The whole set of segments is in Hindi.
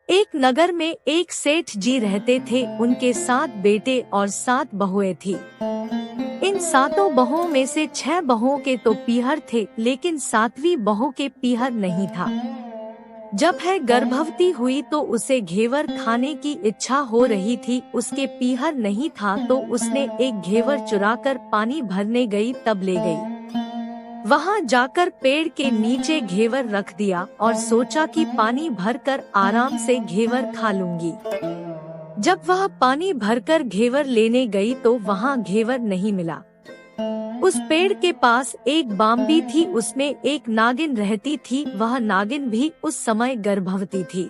एक नगर में एक सेठ जी रहते थे। उनके 7 बेटे और 7 बहुएं थी। इन 7 बहुओं में से 6 बहुओं के तो पीहर थे, लेकिन 7वीं बहू के पीहर नहीं था। जब है गर्भवती हुई तो उसे घेवर खाने की इच्छा हो रही थी। उसके पीहर नहीं था तो उसने एक घेवर चुराकर पानी भरने गई, तब ले गई। वहां जाकर पेड़ के नीचे घेवर रख दिया और सोचा कि पानी भरकर आराम से घेवर खा लूंगी। जब वह पानी भरकर घेवर लेने गई तो वहां घेवर नहीं मिला। उस पेड़ के पास एक बाम्बी थी, उसमें एक नागिन रहती थी। वह नागिन भी उस समय गर्भवती थी।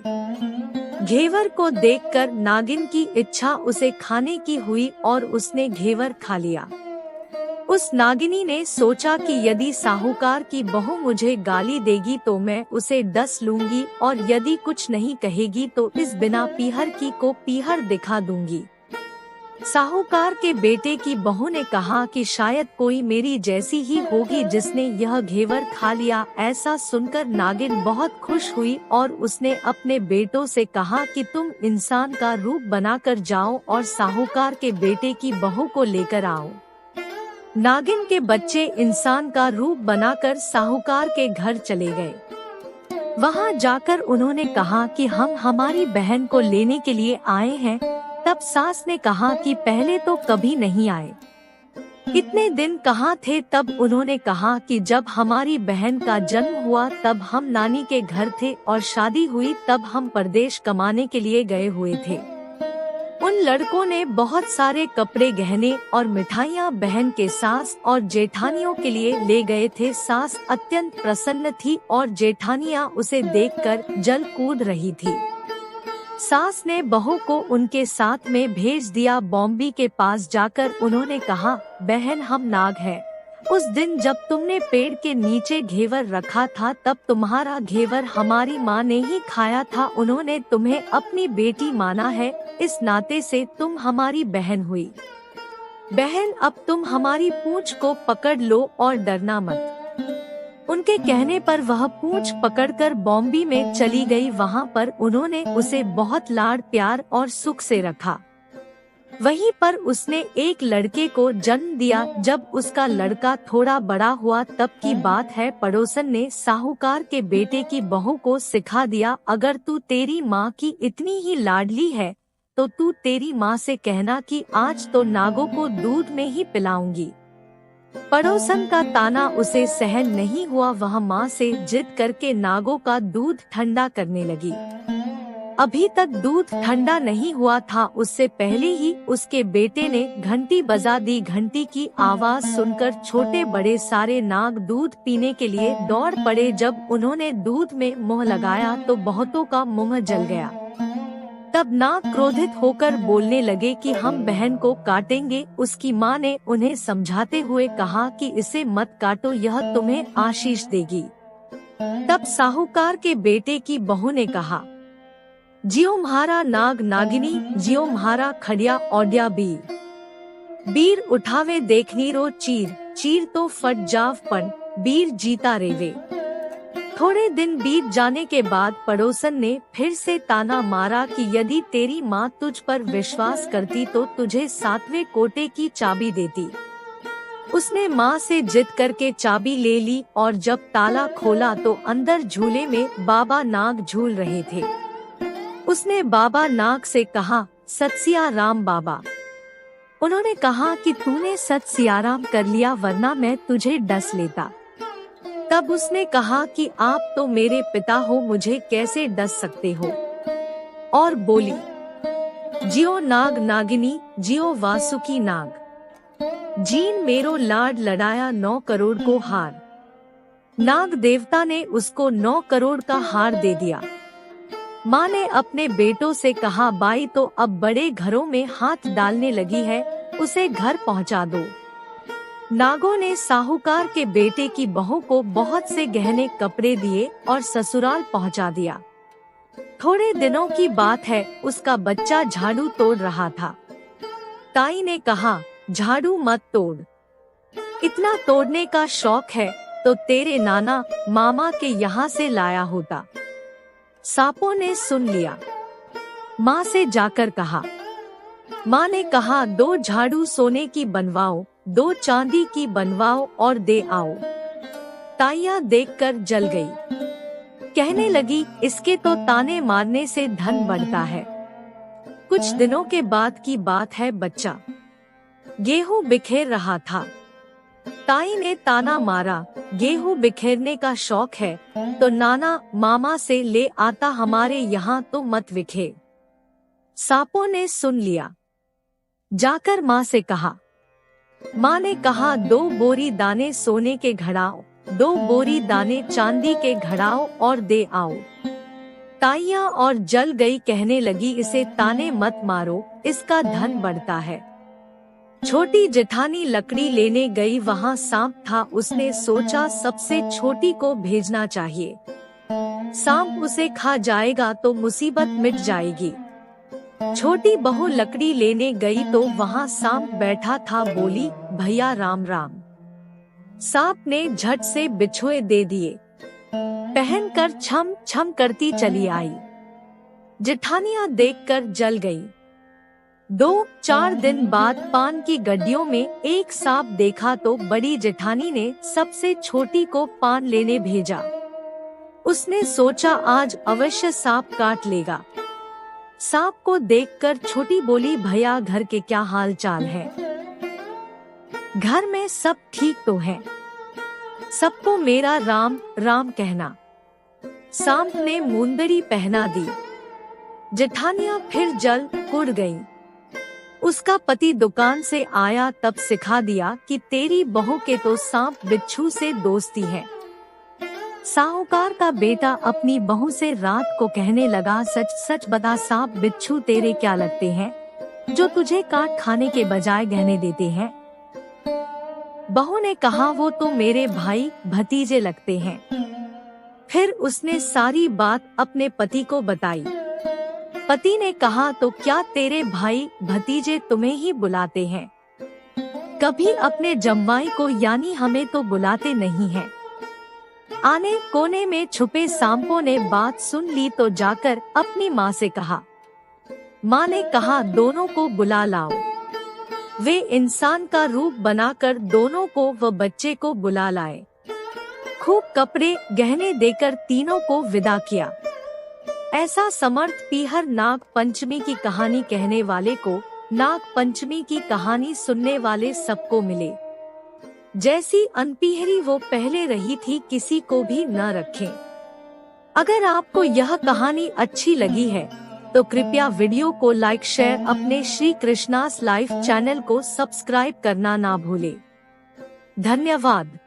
घेवर को देखकर नागिन की इच्छा उसे खाने की हुई और उसने घेवर खा लिया। उस नागिनी ने सोचा कि यदि साहूकार की बहू मुझे गाली देगी तो मैं उसे डस लूंगी, और यदि कुछ नहीं कहेगी तो इस बिना पीहर की को पीहर दिखा दूंगी। साहूकार के बेटे की बहू ने कहा कि शायद कोई मेरी जैसी ही होगी जिसने यह घेवर खा लिया। ऐसा सुनकर नागिन बहुत खुश हुई और उसने अपने बेटों से कहा कि तुम इंसान का रूप बनाकर जाओ और साहूकार के बेटे की बहू को लेकर आओ। नागिन के बच्चे इंसान का रूप बनाकर साहूकार के घर चले गए। वहां जाकर उन्होंने कहा कि हम हमारी बहन को लेने के लिए आए हैं। तब सास ने कहा कि पहले तो कभी नहीं आए, इतने दिन कहाँ थे। तब उन्होंने कहा कि जब हमारी बहन का जन्म हुआ तब हम नानी के घर थे और शादी हुई तब हम परदेश कमाने के लिए गए हुए थे। उन लड़कों ने बहुत सारे कपड़े, गहने और मिठाइयाँ बहन के सास और जेठानियों के लिए ले गए थे। सास अत्यंत प्रसन्न थी और जेठानियाँ उसे देखकर जल कूद रही थी। सास ने बहू को उनके साथ में भेज दिया। बॉम्बी के पास जाकर उन्होंने कहा, बहन हम नाग हैं। उस दिन जब तुमने पेड़ के नीचे घेवर रखा था तब तुम्हारा घेवर हमारी माँ ने ही खाया था। उन्होंने तुम्हें अपनी बेटी माना है, इस नाते से तुम हमारी बहन हुई। बहन अब तुम हमारी पूंछ को पकड़ लो और डरना मत। उनके कहने पर वह पूंछ पकड़कर बॉम्बी में चली गई। वहां पर उन्होंने उसे बहुत लाड प्यार और सुख से रखा। वहीं पर उसने एक लड़के को जन्म दिया। जब उसका लड़का थोड़ा बड़ा हुआ तब की बात है, पड़ोसन ने साहूकार के बेटे की बहू को सिखा दिया, अगर तू तेरी माँ की इतनी ही लाडली है तो तू तेरी माँ से कहना कि आज तो नागों को दूध में ही पिलाऊंगी। पड़ोसन का ताना उसे सहन नहीं हुआ। वह माँ से जिद करके नागों का दूध ठंडा करने लगी। अभी तक दूध ठंडा नहीं हुआ था, उससे पहले ही उसके बेटे ने घंटी बजा दी। घंटी की आवाज सुनकर छोटे बड़े सारे नाग दूध पीने के लिए दौड़ पड़े। जब उन्होंने दूध में मुंह लगाया तो बहुतों का मुंह जल गया। तब नाग क्रोधित होकर बोलने लगे कि हम बहन को काटेंगे। उसकी माँ ने उन्हें समझाते हुए कहा कि इसे मत काटो, यह तुम्हें आशीष देगी। तब साहूकार के बेटे की बहू ने कहा, जियो म्हारा नाग नागिनी, जियो म्हारा खड़िया ओड्या बीर। बीर उठावे देखनी रो चीर, चीर तो फट जाव पण, बीर जीता रेवे। थोड़े दिन बीत जाने के बाद पड़ोसन ने फिर से ताना मारा कि यदि तेरी माँ तुझ पर विश्वास करती तो तुझे 7वें कोटे की चाबी देती। उसने माँ से जिद करके चाबी ले ली और जब ताला खोला तो अंदर झूले में बाबा नाग झूल रहे थे। उसने बाबा नाग से कहा, सत सिया राम बाबा। उन्होंने कहा कि तूने सत सियाराम कर लिया, वरना मैं तुझे डस लेता। तब उसने कहा कि आप तो मेरे पिता हो, मुझे कैसे डस सकते हो। और बोली, जियो नाग नागिनी, जियो वासुकी नाग। जीन मेरो लाड लड़ाया 9 करोड़ को हार। नाग देवता ने उसको 9 करोड़ का हार दे दिया। माँ ने अपने बेटों से कहा, बाई तो अब बड़े घरों में हाथ डालने लगी है, उसे घर पहुँचा दो। नागों ने साहूकार के बेटे की बहू को बहुत से गहने कपड़े दिए और ससुराल पहुँचा दिया। थोड़े दिनों की बात है, उसका बच्चा झाड़ू तोड़ रहा था। ताई ने कहा, झाड़ू मत तोड़, इतना तोड़ने का शौक है तो तेरे नाना मामा के यहाँ से लाया होता। सांपों ने सुन लिया। माँ से जाकर कहा। माँ ने कहा, 2 झाड़ू सोने की बनवाओ, 2 चांदी की बनवाओ और दे आओ। ताइयां देखकर जल गई। कहने लगी, इसके तो ताने मारने से धन बढ़ता है। कुछ दिनों के बाद की बात है। बच्चा गेहूं बिखेर रहा था। ताई ने ताना मारा, गेहूं बिखेरने का शौक है तो नाना मामा से ले आता, हमारे यहाँ तो मत बिखेर। सांपों ने सुन लिया। जाकर माँ से कहा। माँ ने कहा, 2 बोरी दाने सोने के घड़ाओ, 2 बोरी दाने चांदी के घड़ाओ और दे आओ। ताइयां और जल गई। कहने लगी, इसे ताने मत मारो, इसका धन बढ़ता है। छोटी जेठानी लकड़ी लेने गई, वहाँ सांप था। उसने सोचा सबसे छोटी को भेजना चाहिए, सांप उसे खा जाएगा तो मुसीबत मिट जाएगी। छोटी बहू लकड़ी लेने गई तो वहाँ सांप बैठा था। बोली, भैया राम राम। सांप ने झट से बिछुए दे दिए, पहनकर छम छम करती चली आई। जेठानियां देखकर जल गई। 2-4 दिन बाद पान की गड्डियों में एक सांप देखा तो बड़ी जेठानी ने सबसे छोटी को पान लेने भेजा। उसने सोचा आज अवश्य सांप काट लेगा। सांप को देखकर छोटी बोली, भैया घर के क्या हाल चाल है? घर में सब ठीक तो है? सबको मेरा राम राम कहना। सांप ने मुंदरी पहना दी। जेठानियां फिर जल कुड़ गईं। उसका पति दुकान से आया तब सिखा दिया कि तेरी बहू के तो सांप बिच्छू से दोस्ती है। साहूकार का बेटा अपनी बहू से रात को कहने लगा, सच सच बता, सांप बिच्छू तेरे क्या लगते हैं जो तुझे काट खाने के बजाय गहने देते हैं? बहू ने कहा, वो तो मेरे भाई भतीजे लगते हैं। फिर उसने सारी बात अपने पति को बताई। पति ने कहा, तो क्या तेरे भाई भतीजे तुम्हें ही बुलाते हैं? कभी अपने जम्वाई को यानी हमें तो बुलाते नहीं हैं। आने कोने में छुपे सांपों ने बात सुन ली तो जाकर अपनी माँ से कहा। माँ ने कहा, दोनों को बुला लाओ। वे इंसान का रूप बनाकर दोनों को व बच्चे को बुला लाए। खूब कपड़े गहने देकर तीनों को विदा किया। ऐसा समर्थ पीहर नाग पंचमी की कहानी कहने वाले को, नाग पंचमी की कहानी सुनने वाले सबको मिले। जैसी अनपीहरी वो पहले रही थी, किसी को भी न रखें। अगर आपको यह कहानी अच्छी लगी है तो कृपया वीडियो को लाइक, शेयर, अपने श्री कृष्णास लाइफ चैनल को सब्सक्राइब करना ना भूले। धन्यवाद।